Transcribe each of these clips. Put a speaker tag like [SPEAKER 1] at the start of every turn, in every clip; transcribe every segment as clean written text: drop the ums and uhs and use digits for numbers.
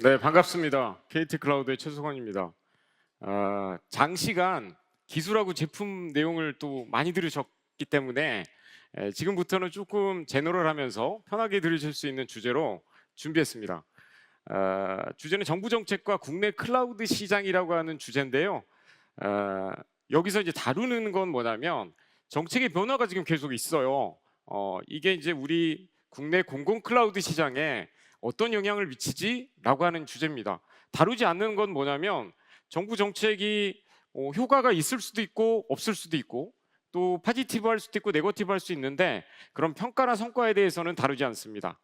[SPEAKER 1] 네, 반갑습니다. KT 클라우드의 최승원입니다. 장시간 기술하고 제품 내용을 또 많이 들으셨기 때문에 지금부터는 조금 제너럴하면서 편하게 들으실 수 있는 주제로 준비했습니다. 주제는 정부 정책과 국내 클라우드 시장이라고 하는 주제인데요. 여기서 이제 다루는 건 뭐냐면 정책의 변화가 지금 계속 있어요. 이게 이제 우리 국내 공공 클라우드 시장에 어떤 영향을 미치지라고 하는 주제입니다. 다루지 않는 건 뭐냐면 정부 정책이 효과가 있을 수도 있고 없을 수도 있고 또 포지티브할 수도 있고 네거티브할 수 있는데 그런 평가나 성과에 대해서는 다루지 않습니다.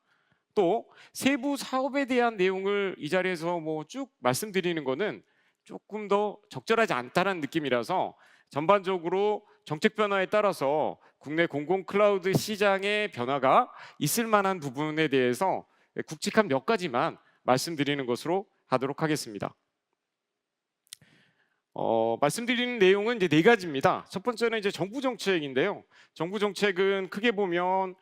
[SPEAKER 1] 또 세부 사업에 대한 내용을 이 자리에서 뭐 쭉 말씀드리는 거는 조금 더 적절하지 않다는 느낌이라서 전반적으로 정책 변화에 따라서 국내 공공 클라우드 시장의 변화가 있을 만한 부분에 대해서 굵직한 몇 가지만 말씀드리는 것으로 하도록 하겠습니다. 말씀드리는 내용은 이제 네 가지입니다. 첫 번째는 이제 정부 정책인데요. 정부 정책은 크게 보면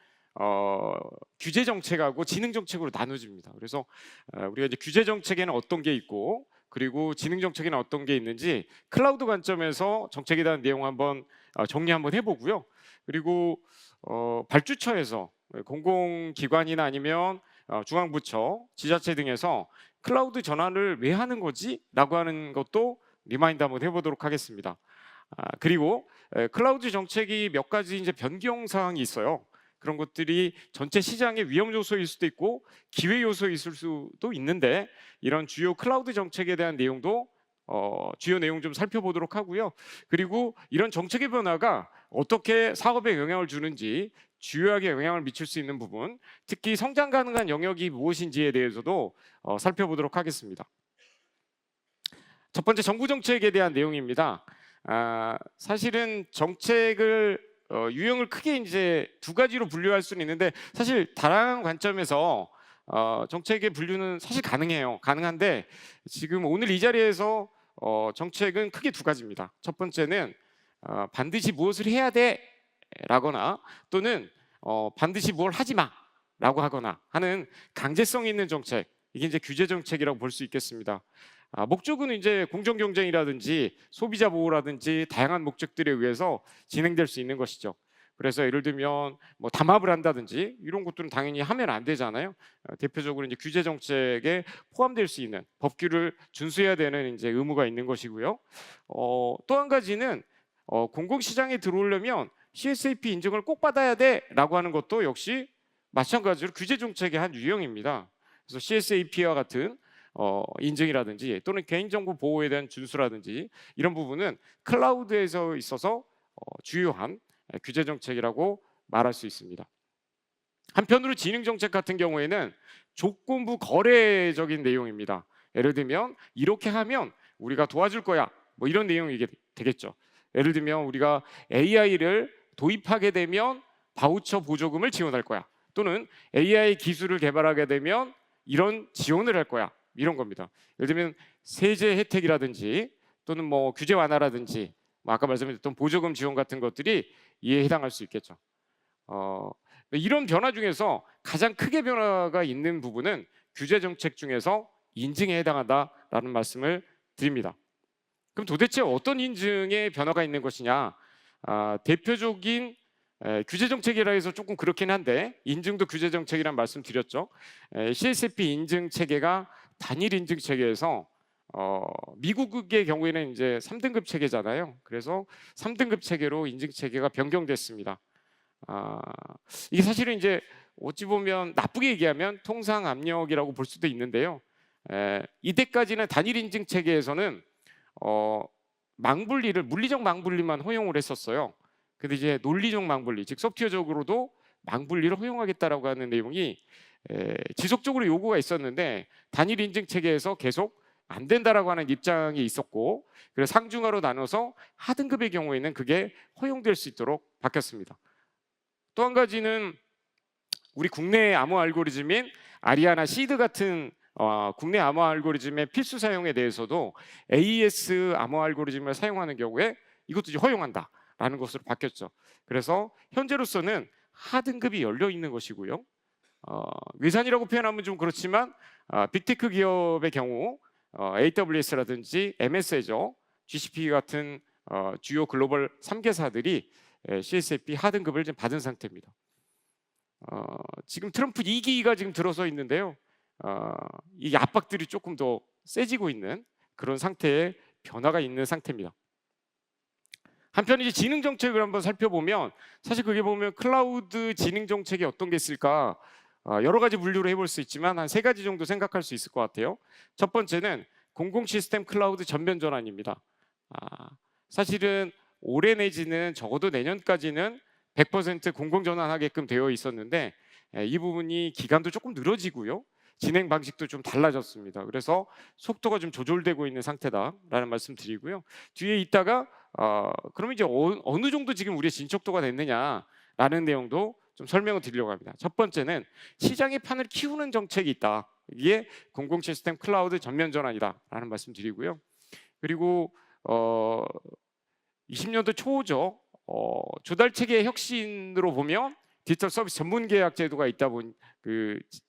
[SPEAKER 1] 규제 정책하고 지능 정책으로 나눠집니다. 그래서 우리가 이제 규제 정책에는 어떤 게 있고 그리고 지능 정책에는 어떤 게 있는지 클라우드 관점에서 정책에 대한 내용 한번 정리 한번 해보고요. 그리고 발주처에서 공공기관이나 아니면 중앙부처, 지자체 등에서 클라우드 전환을 왜 하는 거지? 라고 하는 것도 리마인드 한번 해보도록 하겠습니다. 그리고 클라우드 정책이 몇 가지 이제 변경 사항이 있어요. 그런 것들이 전체 시장의 위험 요소일 수도 있고 기회 요소일 수도 있는데 이런 주요 클라우드 정책에 대한 내용도 주요 내용 좀 살펴보도록 하고요. 그리고 이런 정책의 변화가 어떻게 사업에 영향을 주는지 주요하게 영향을 미칠 수 있는 부분, 특히 성장 가능한 영역이 무엇인지에 대해서도 살펴보도록 하겠습니다. 첫 번째 정부 정책에 대한 내용입니다. 사실은 정책을 유형을 크게 이제 두 가지로 분류할 수는 있는데 사실 다양한 관점에서 정책의 분류는 사실 가능해요. 가능한데 지금 오늘 이 자리에서 정책은 크게 두 가지입니다. 첫 번째는 반드시 무엇을 해야 돼라거나 또는 반드시 뭘 하지 마라고 하거나 하는 강제성 있는 정책, 이게 이제 규제 정책이라고 볼 수 있겠습니다. 목적은 이제 공정 경쟁이라든지 소비자 보호라든지 다양한 목적들에 의해서 진행될 수 있는 것이죠. 그래서 예를 들면 뭐 담합을 한다든지 이런 것들은 당연히 하면 안 되잖아요. 대표적으로 이제 규제 정책에 포함될 수 있는 법규를 준수해야 되는 이제 의무가 있는 것이고요. 또 한 가지는 공공시장에 들어오려면 CSAP 인증을 꼭 받아야 돼라고 하는 것도 역시 마찬가지로 규제 정책의 한 유형입니다. 그래서 CSAP와 같은 인증이라든지 또는 개인정보 보호에 대한 준수라든지 이런 부분은 클라우드에서 있어서 주요한 규제 정책이라고 말할 수 있습니다. 한편으로 지능 정책 같은 경우에는 조건부 거래적인 내용입니다. 예를 들면 이렇게 하면 우리가 도와줄 거야 뭐 이런 내용이 되겠죠. 예를 들면 우리가 AI를 도입하게 되면 바우처 보조금을 지원할 거야 또는 AI 기술을 개발하게 되면 이런 지원을 할 거야 이런 겁니다. 예를 들면 세제 혜택이라든지 또는 뭐 규제 완화라든지 뭐 아까 말씀드렸던 보조금 지원 같은 것들이 이에 해당할 수 있겠죠. 이런 변화 중에서 가장 크게 변화가 있는 부분은 규제 정책 중에서 인증에 해당한다라는 말씀을 드립니다. 그럼 도대체 어떤 인증에 변화가 있는 것이냐? 대표적인 규제 정책이라 해서 조금 그렇긴 한데 인증도 규제 정책이란 말씀 드렸죠. CSP 인증 체계가 단일 인증 체계에서 미국의 경우에는 이제 3등급 체계잖아요. 그래서 3등급 체계로 인증 체계가 변경됐습니다. 이게 사실은 이제 어찌 보면 나쁘게 얘기하면 통상 압력이라고 볼 수도 있는데요. 이때까지는 단일 인증 체계에서는 망분리를 물리적 망분리만 허용을 했었어요. 근데 이제 논리적 망분리, 즉 소프트웨어적으로도 망분리를 허용하겠다라고 하는 내용이 지속적으로 요구가 있었는데 단일 인증 체계에서 계속 안 된다라고 하는 입장이 있었고 그래서 상중하로 나눠서 하등급의 경우에는 그게 허용될 수 있도록 바뀌었습니다. 또 한 가지는 우리 국내 암호 알고리즘인 아리아나 시드 같은 국내 암호 알고리즘의 필수 사용에 대해서도 AES 암호 알고리즘을 사용하는 경우에 이것도 이제 허용한다라는 것으로 바뀌었죠. 그래서 현재로서는 하등급이 열려 있는 것이고요. 외산이라고 표현하면 좀 그렇지만 빅테크 기업의 경우 AWS라든지 MS 애저, GCP 같은 주요 글로벌 3개사들이 CSFP 하등급을 지금 받은 상태입니다. 지금 트럼프 2기가 지금 들어서 있는데요. 이 압박들이 조금 더 세지고 있는 그런 상태의 변화가 있는 상태입니다. 한편 이제 지능 정책을 한번 살펴보면 사실 그게 보면 클라우드 지능 정책이 어떤 게 있을까 여러 가지 분류를 해볼 수 있지만 한 3가지 정도 생각할 수 있을 것 같아요. 첫 번째는 공공 시스템 클라우드 전면 전환입니다. 사실은 올해 내지는 적어도 내년까지는 100% 공공 전환하게끔 되어 있었는데 이 부분이 기간도 조금 늘어지고요. 진행 방식도 좀 달라졌습니다. 그래서 속도가 좀 조절되고 있는 상태다라는 말씀 드리고요. 뒤에 있다가 그러면 이제 어느 정도 지금 우리의 진척도가 됐느냐라는 내용도 좀 설명을 드리려고 합니다. 첫 번째는 시장의 판을 키우는 정책이 있다. 이게 공공 시스템 클라우드 전면 전환이다라는 말씀 드리고요. 그리고 20년도 초죠. 조달 체계 혁신으로 보면 디지털 서비스 전문 계약 제도가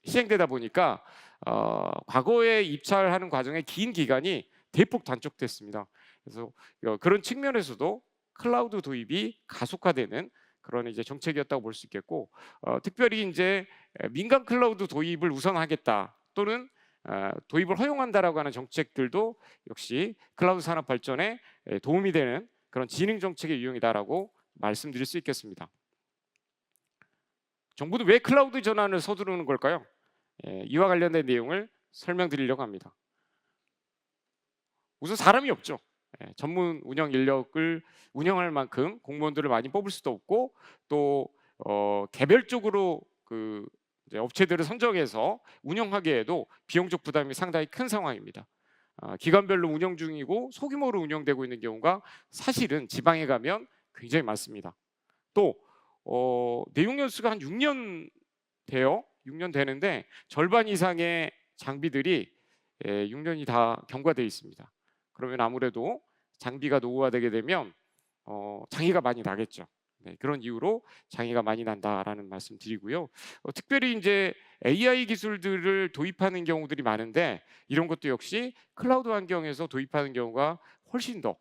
[SPEAKER 1] 시행되다 보니까 과거에 입찰하는 과정의 긴 기간이 대폭 단축됐습니다. 그래서 그런 측면에서도 클라우드 도입이 가속화되는 그런 이제 정책이었다고 볼 수 있겠고, 특별히 이제 민간 클라우드 도입을 우선하겠다 또는 도입을 허용한다라고 하는 정책들도 역시 클라우드 산업 발전에 도움이 되는 그런 지능 정책의 유형이다라고 말씀드릴 수 있겠습니다. 정부는 왜 클라우드 전환을 서두르는 걸까요? 이와 관련된 내용을 설명드리려고 합니다. 우선 사람이 없죠. 전문 운영 인력을 운영할 만큼 공무원들을 많이 뽑을 수도 없고 또 개별적으로 이제 업체들을 선정해서 운영하기에도 비용적 부담이 상당히 큰 상황입니다. 기관별로 운영 중이고 소규모로 운영되고 있는 경우가 사실은 지방에 가면 굉장히 많습니다. 또 내용 연수가 한 6년 돼요. 6년 되는데 절반 이상의 장비들이 6년이 다 경과되어 있습니다. 그러면 아무래도 장비가 노후화되게 되면 장애가 많이 나겠죠. 네, 그런 이유로 장애가 많이 난다라는 말씀 드리고요. 특별히 이제 AI 기술들을 도입하는 경우들이 많은데 이런 것도 역시 클라우드 환경에서 도입하는 경우가 훨씬 더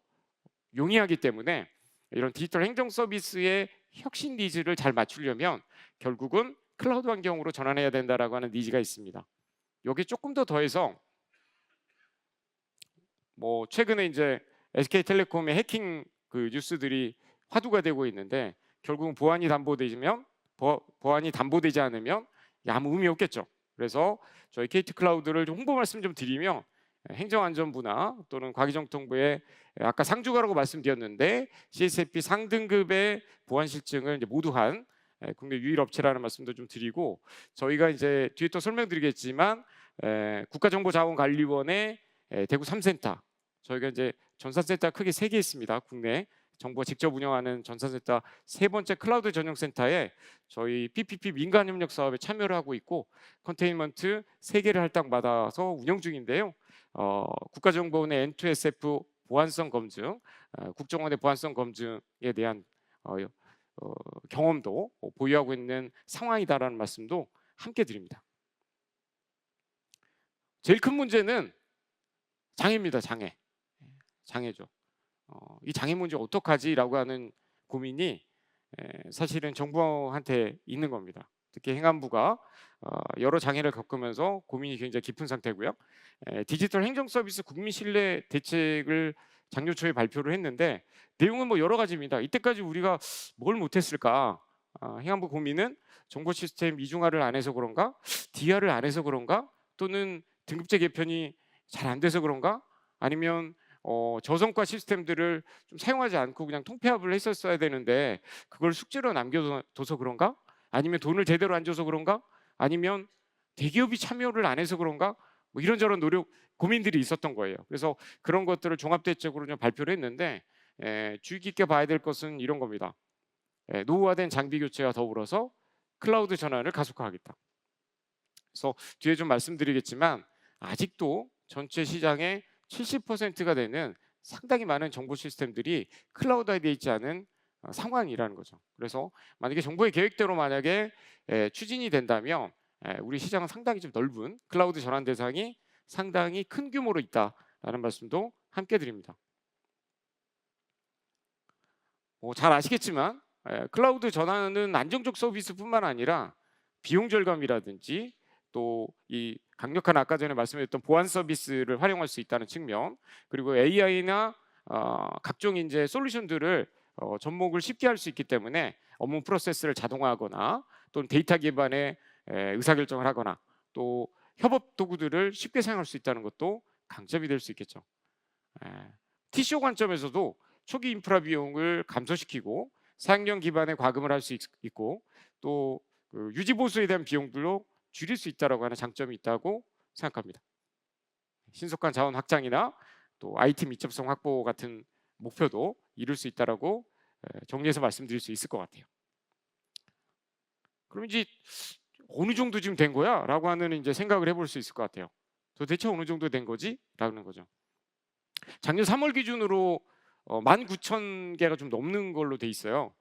[SPEAKER 1] 용이하기 때문에 이런 디지털 행정 서비스의 혁신 니즈를 잘 맞추려면 결국은 클라우드 환경으로 전환해야 된다라고 하는 니즈가 있습니다. 여기 조금 더 더해서 최근에 이제 SK텔레콤의 해킹 뉴스들이 화두가 되고 있는데 결국은 보안이 담보되지 않으면 아무 의미 없겠죠. 그래서 저희 KT 클라우드를 홍보 말씀 좀 드리면 행정안전부나 또는 과기정통부에 아까 상주가라고 말씀드렸는데 CSFP 상등급의 보안 실증을 이제 모두 한 국내 유일 업체라는 말씀도 좀 드리고 저희가 이제 뒤에 또 설명드리겠지만 국가정보자원관리원의 대구 3센터 저희가 이제 전산센터 크게 3개 있습니다. 국내 정부가 직접 운영하는 전산센터 3번째 클라우드 전용 센터에 저희 PPP 민간 협력 사업에 참여를 하고 있고 컨테인먼트 3개를 할당받아서 운영 중인데요. 국가정보원의 N2SF 보안성 검증, 국정원의 보안성 검증에 대한 경험도 보유하고 있는 상황이다라는 말씀도 함께 드립니다. 제일 큰 문제는 장애입니다. 장애죠. 이 장애 문제 어떡하지라고 하는 고민이 사실은 정부한테 있는 겁니다. 특히 행안부가 여러 장애를 겪으면서 고민이 굉장히 깊은 상태고요. 디지털 행정 서비스 국민 신뢰 대책을 작년 초에 발표를 했는데 내용은 여러 가지입니다. 이때까지 우리가 뭘 못했을까? 행안부 고민은 정보 시스템 이중화를 안 해서 그런가? DR을 안 해서 그런가? 또는 등급제 개편이 잘 안 돼서 그런가? 아니면 저성과 시스템들을 좀 사용하지 않고 그냥 통폐합을 했었어야 되는데 그걸 숙제로 남겨둬서 그런가? 아니면 돈을 제대로 안 줘서 그런가? 아니면 대기업이 참여를 안 해서 그런가? 이런저런 고민들이 있었던 거예요. 그래서 그런 것들을 종합대책으로 좀 발표를 했는데 주의 깊게 봐야 될 것은 이런 겁니다. 노후화된 장비 교체와 더불어서 클라우드 전환을 가속화하겠다. 그래서 뒤에 좀 말씀드리겠지만 아직도 전체 시장의 70%가 되는 상당히 많은 정보 시스템들이 클라우드화되어 있지 않은 상황이라는 거죠. 그래서 만약에 정부의 계획대로 만약에 추진이 된다면 우리 시장은 상당히 좀 넓은 클라우드 전환 대상이 상당히 큰 규모로 있다라는 말씀도 함께 드립니다. 잘 아시겠지만 클라우드 전환은 안정적 서비스뿐만 아니라 비용 절감이라든지 또 이 강력한 아까 전에 말씀드렸던 보안 서비스를 활용할 수 있다는 측면, 그리고 AI나 각종 이제 솔루션들을 접목을 쉽게 할 수 있기 때문에 업무 프로세스를 자동화하거나 또는 데이터 기반의 의사결정을 하거나 또 협업 도구들을 쉽게 사용할 수 있다는 것도 강점이 될 수 있겠죠. TCO 관점에서도 초기 인프라 비용을 감소시키고 사용량 기반의 과금을 할 수 있고 또 그 유지 보수에 대한 비용들로 줄일 수 있다라고 하는 장점이 있다고 생각합니다. 신속한 자원 확장이나 또 IT 밀접성 확보 같은 목표도 이룰 수 있다라고 정리해서 말씀드릴 수 있을 것 같아요. 그럼 이제 어느 정도 지금 된 거야?라고 하는 이제 생각을 해볼 수 있을 것 같아요. 도대체 어느 정도 된 거지?라는 거죠. 작년 3월 기준으로 19,000개가 좀 넘는 걸로 돼 있어요.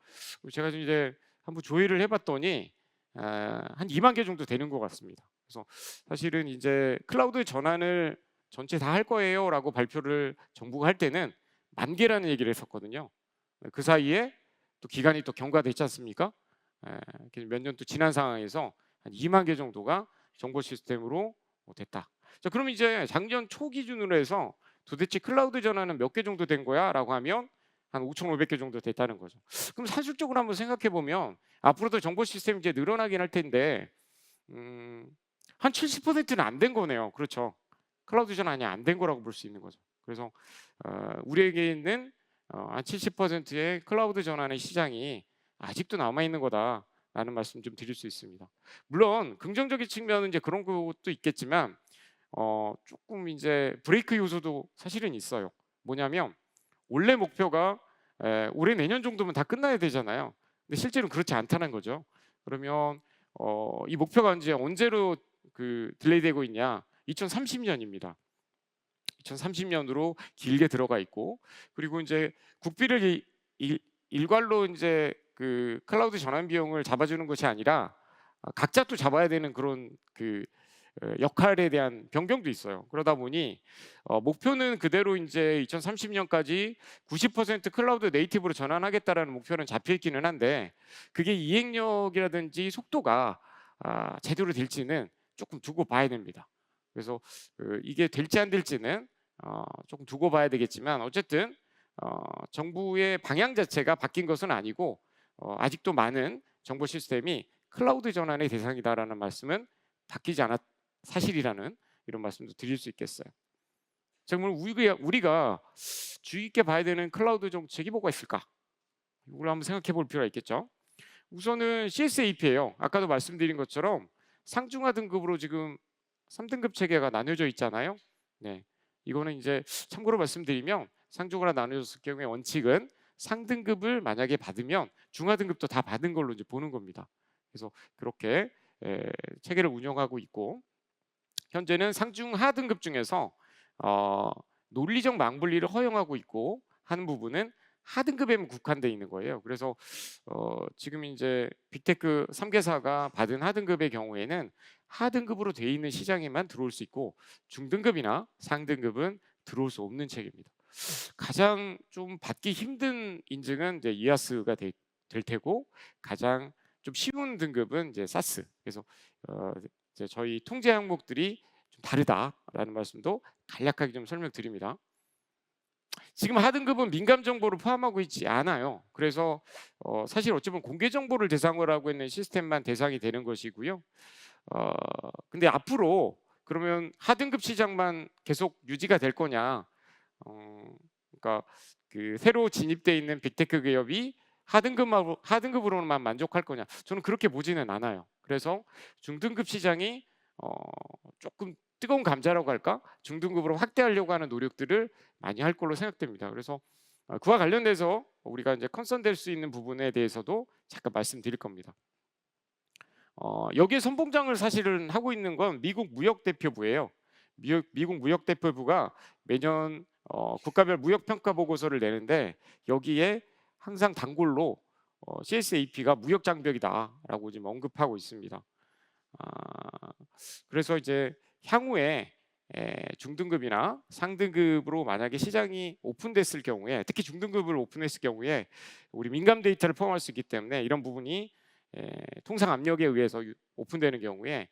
[SPEAKER 1] 제가 좀 이제 한번 조회를 해봤더니 한 2만 개 정도 되는 것 같습니다. 그래서 사실은 이제 클라우드 전환을 전체 다 할 거예요라고 발표를 정부가 할 때는 10,000개라는 얘기를 했었거든요. 그 사이에 또 기간이 또 경과됐지 않습니까? 몇 년 또 지난 상황에서 한 2만 개 정도가 정보 시스템으로 됐다. 자, 그럼 이제 작년 초 기준으로 해서 도대체 클라우드 전환은 몇 개 정도 된 거야? 라고 하면 한 5,500개 정도 됐다는 거죠. 그럼 사실적으로 한번 생각해 보면 앞으로도 정보 시스템이 이제 늘어나긴 할 텐데 한 70%는 안 된 거네요. 그렇죠. 클라우드 전환이 안 된 거라고 볼 수 있는 거죠. 그래서 우리에게 있는 한 70%의 클라우드 전환의 시장이 아직도 남아 있는 거다라는 말씀 좀 드릴 수 있습니다. 물론 긍정적인 측면은 이제 그런 것도 있겠지만 조금 이제 브레이크 요소도 사실은 있어요. 뭐냐면 원래 목표가 올해 내년 정도면 다 끝나야 되잖아요. 근데 실제로는 그렇지 않다는 거죠. 그러면 이 목표가 이제 언제로 그 딜레이되고 있냐? 2030년입니다. 2030년으로 길게 들어가 있고, 그리고 이제 국비를 일괄로 이제 그 클라우드 전환 비용을 잡아주는 것이 아니라 각자 또 잡아야 되는 그런 그 역할에 대한 변경도 있어요. 그러다 보니 목표는 그대로 이제 2030년까지 90% 클라우드 네이티브로 전환하겠다라는 목표는 잡혀 있기는 한데 그게 이행력이라든지 속도가 제대로 될지는 조금 두고 봐야 됩니다. 그래서 이게 될지 안 될지는 조금 두고 봐야 되겠지만 어쨌든 정부의 방향 자체가 바뀐 것은 아니고 아직도 많은 정보 시스템이 클라우드 전환의 대상이다라는 말씀은 바뀌지 않았 사실이라는 이런 말씀도 드릴 수 있겠어요. 정말 우리가 주의 깊게 봐야 되는 클라우드 정책이 뭐가 있을까? 이걸 한번 생각해 볼 필요가 있겠죠. 우선은 CSAP예요. 아까도 말씀드린 것처럼 상중하 등급으로 지금 3등급 체계가 나뉘어져 있잖아요. 네, 이거는 이제 참고로 말씀드리면 상중하로 나뉘어졌을 경우에 원칙은 상등급을 만약에 받으면 중하등급도 다 받은 걸로 이제 보는 겁니다. 그래서 그렇게 체계를 운영하고 있고 현재는 상중하 등급 중에서 논리적 망분리를 허용하고 있고 하는 부분은 하등급에만 국한되어 있는 거예요. 그래서 지금 이제 빅테크 3개사가 받은 하등급의 경우에는 하등급으로 되어 있는 시장에만 들어올 수 있고 중등급이나 상등급은 들어올 수 없는 체계입니다. 가장 좀 받기 힘든 인증은 이제 이아스가 될 테고 가장 좀 쉬운 등급은 이제 사스. 그래서 이제 저희 통제 항목들이 좀 다르다라는 말씀도 간략하게 좀 설명드립니다. 지금 하등급은 민감 정보를 포함하고 있지 않아요. 그래서 사실 어찌 보면 공개 정보를 대상으로 하고 있는 시스템만 대상이 되는 것이고요. 근데 앞으로 그러면 하등급 시장만 계속 유지가 될 거냐? 그러니까 그 새로 진입돼 있는 빅테크 기업이 하등급으로만 만족할 거냐? 저는 그렇게 보지는 않아요. 그래서 중등급 시장이 조금 뜨거운 감자라고 할까? 중등급으로 확대하려고 하는 노력들을 많이 할 걸로 생각됩니다. 그래서 그와 관련돼서 우리가 이제 컨선될 수 있는 부분에 대해서도 잠깐 말씀드릴 겁니다. 여기에 선봉장을 사실은 하고 있는 건 미국 무역대표부예요. 미국 무역대표부가 매년 국가별 무역평가 보고서를 내는데 여기에 항상 단골로 CSAP가 무역 장벽이다라고 지금 언급하고 있습니다. 그래서 이제 향후에 중등급이나 상등급으로 만약에 시장이 오픈됐을 경우에, 특히 중등급을 오픈했을 경우에 우리 민감 데이터를 포함할 수 있기 때문에 이런 부분이 통상 압력에 의해서 오픈되는 경우에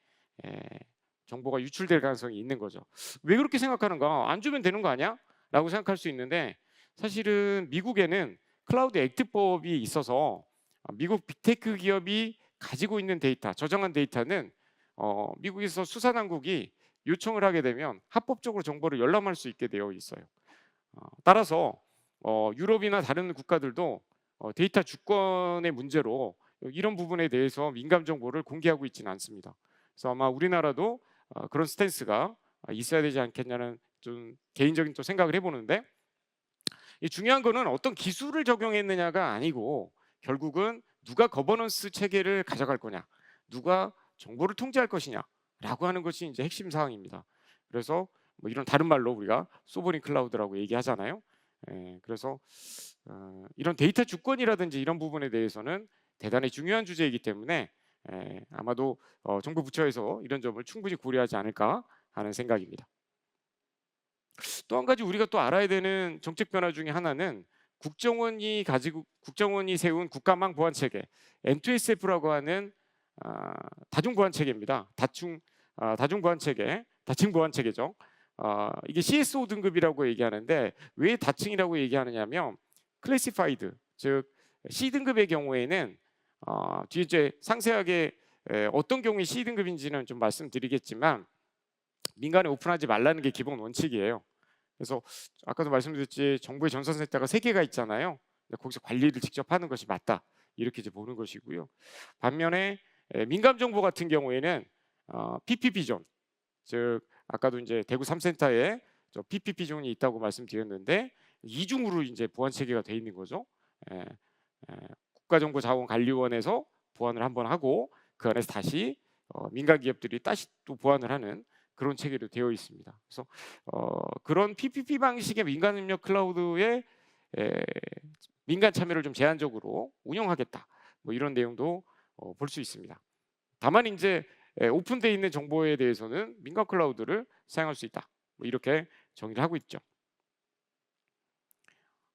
[SPEAKER 1] 정보가 유출될 가능성이 있는 거죠. 왜 그렇게 생각하는가? 안 주면 되는 거 아니야? 라고 생각할 수 있는데, 사실은 미국에는 클라우드 액트법이 있어서 미국 빅테크 기업이 가지고 있는 데이터, 저장한 데이터는 미국에서 수사당국이 요청을 하게 되면 합법적으로 정보를 열람할 수 있게 되어 있어요. 따라서 유럽이나 다른 국가들도 데이터 주권의 문제로 이런 부분에 대해서 민감 정보를 공개하고 있지는 않습니다. 그래서 아마 우리나라도 그런 스탠스가 있어야 되지 않겠냐는 좀 개인적인 또 생각을 해보는데, 이 중요한 거는 어떤 기술을 적용했느냐가 아니고 결국은 누가 거버넌스 체계를 가져갈 거냐, 누가 정보를 통제할 것이냐라고 하는 것이 이제 핵심 사항입니다. 그래서 뭐 이런 다른 말로 우리가 소버린 클라우드라고 얘기하잖아요. 그래서 이런 데이터 주권이라든지 이런 부분에 대해서는 대단히 중요한 주제이기 때문에 아마도 정부 부처에서 이런 점을 충분히 고려하지 않을까 하는 생각입니다. 또 한 가지 우리가 또 알아야 되는 정책 변화 중에 하나는 국정원이 세운 국가망 보안 체계 N2SF라고 하는 다중 보안 체계입니다. 다중 보안 체계, 다층 보안 체계죠. 이게 CSO 등급이라고 얘기하는데, 왜 다층이라고 얘기하느냐면 클래시파이드, 즉 C 등급의 경우에는 뒤에 이제 상세하게 어떤 경우에 C 등급인지는 좀 말씀드리겠지만 민간에 오픈하지 말라는 게 기본 원칙이에요. 그래서 아까도 말씀드렸지, 정부의 전산센터가 3개가 있잖아요. 거기서 관리를 직접 하는 것이 맞다, 이렇게 이제 보는 것이고요. 반면에 민감 정보 같은 경우에는 PPP 존, 즉 아까도 이제 대구 3센터에 PPP 존이 있다고 말씀드렸는데 이중으로 이제 보안 체계가 돼 있는 거죠. 국가정보자원관리원에서 보안을 한번 하고 그 안에서 다시 민간 기업들이 다시 또 보안을 하는 그런 체계로 되어 있습니다. 그래서 그런 PPP 방식의 민간 협력 클라우드의 민간 참여를 좀 제한적으로 운영하겠다, 뭐 이런 내용도 볼 수 있습니다. 다만 이제 오픈되어 있는 정보에 대해서는 민간 클라우드를 사용할 수 있다, 뭐 이렇게 정의를 하고 있죠.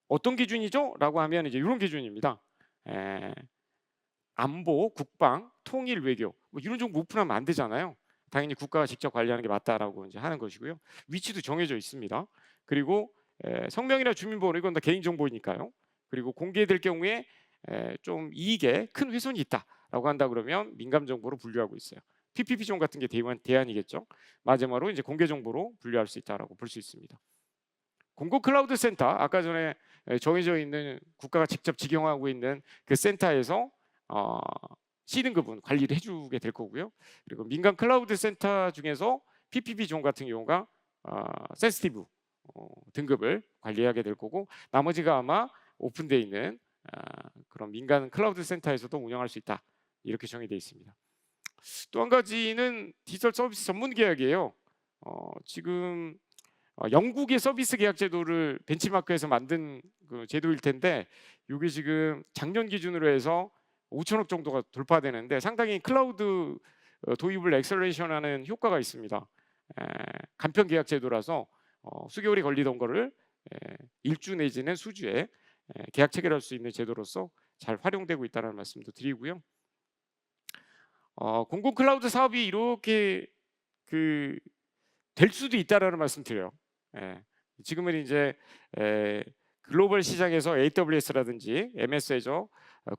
[SPEAKER 1] 어떤 기준이죠? 라고 하면 이제 이런 기준입니다. 안보, 국방, 통일, 외교, 뭐 이런 정보 오픈하면 안 되잖아요. 당연히 국가가 직접 관리하는 게 맞다라고 이제 하는 것이고요. 위치도 정해져 있습니다. 그리고 성명이나 주민번호, 이건 다 개인정보니까요. 그리고 공개될 경우에 좀 이익에 큰 훼손이 있다라고 한다 그러면 민감 정보로 분류하고 있어요. PPP 존 같은 게 대안이겠죠. 마지막으로 이제 공개 정보로 분류할 수 있다라고 볼 수 있습니다. 공공 클라우드 센터, 아까 전에 정해져 있는 국가가 직접 직영하고 있는 그 센터에서 C등급은 관리를 해주게 될 거고요. 그리고 민간 클라우드 센터 중에서 PPP 존 같은 경우가 센시티브 등급을 관리하게 될 거고, 나머지가 아마 오픈되어 있는 그런 민간 클라우드 센터에서도 운영할 수 있다, 이렇게 정의되어 있습니다. 또 한 가지는 디지털 서비스 전문 계약이에요. 지금 영국의 서비스 계약 제도를 벤치마크해서 만든 그 제도일 텐데, 이게 지금 작년 기준으로 해서 5천억 정도가 돌파되는데 상당히 클라우드 도입을 엑셀레이션하는 효과가 있습니다. 간편 계약 제도라서 수개월이 걸리던 거를 일주 내지는 수주에 계약 체결할 수 있는 제도로서 잘 활용되고 있다는 말씀도 드리고요. 공공 클라우드 사업이 이렇게 될 수도 있다라는 말씀 드려요. 지금은 이제 글로벌 시장에서 AWS라든지 MS 애저,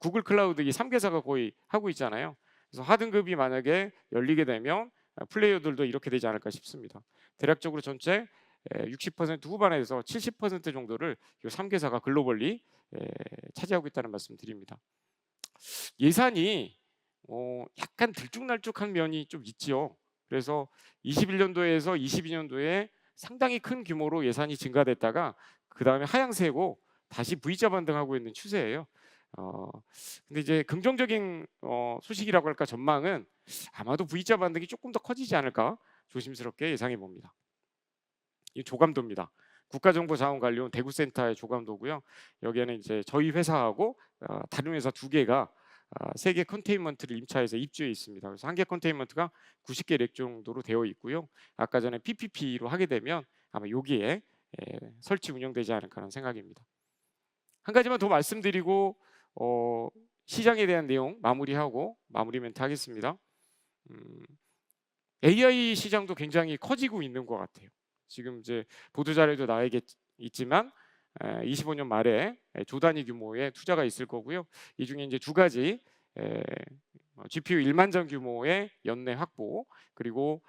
[SPEAKER 1] 구글 클라우드 이 3개사가 거의 하고 있잖아요. 그래서 하등급이 만약에 열리게 되면 플레이어들도 이렇게 되지 않을까 싶습니다. 대략적으로 전체 60% 후반에서 70% 정도를 이 3개사가 글로벌리 차지하고 있다는 말씀 드립니다. 예산이 약간 들쭉날쭉한 면이 좀 있지요. 그래서 21년도에서 22년도에 상당히 큰 규모로 예산이 증가됐다가 그 다음에 하향세고 다시 V자 반등하고 있는 추세예요. 근데 이제 긍정적인 소식이라고 할까, 전망은 아마도 V자 반등이 조금 더 커지지 않을까 조심스럽게 예상해 봅니다. 이 조감도입니다. 국가정보자원관리원 대구센터의 조감도고요. 여기에는 이제 저희 회사하고 다른 회사 두 개가 3개 컨테인먼트를 임차해서 입주해 있습니다. 그래서 한 개 컨테인먼트가 90개 렉 정도로 되어 있고요. 아까 전에 PPP로 하게 되면 아마 여기에 설치 운영되지 않을까 하는 생각입니다. 한 가지만 더 말씀드리고 시장에 대한 내용 마무리하고 마무리 멘트 하겠습니다. AI 시장도 굉장히 커지고 있는 것 같아요. 지금 이제 보도 자료도 나와 있지만 25년 말에 조 단위 규모의 투자가 있을 거고요. 이 중에 이제 두 가지 GPU 1만 장 규모의 연내 확보, 그리고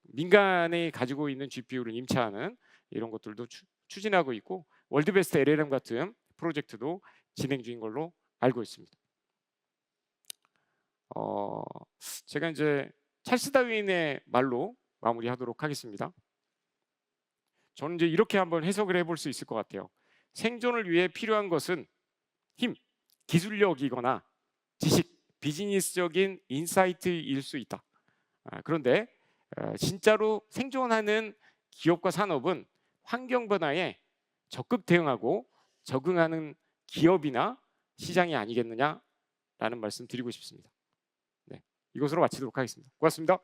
[SPEAKER 1] 민간이 가지고 있는 GPU를 임차하는 이런 것들도 추진하고 있고, 월드베스트 LLM 같은 프로젝트도 진행 중인 걸로 알고 있습니다. 제가 이제 찰스 다윈의 말로 마무리하도록 하겠습니다. 저는 이제 이렇게 한번 해석을 해볼 수 있을 것 같아요. 생존을 위해 필요한 것은 힘, 기술력이거나 지식, 비즈니스적인 인사이트일 수 있다. 그런데 진짜로 생존하는 기업과 산업은 환경 변화에 적극 대응하고 적응하는 기업이나 시장이 아니겠느냐라는 말씀 드리고 싶습니다. 네, 이것으로 마치도록 하겠습니다. 고맙습니다.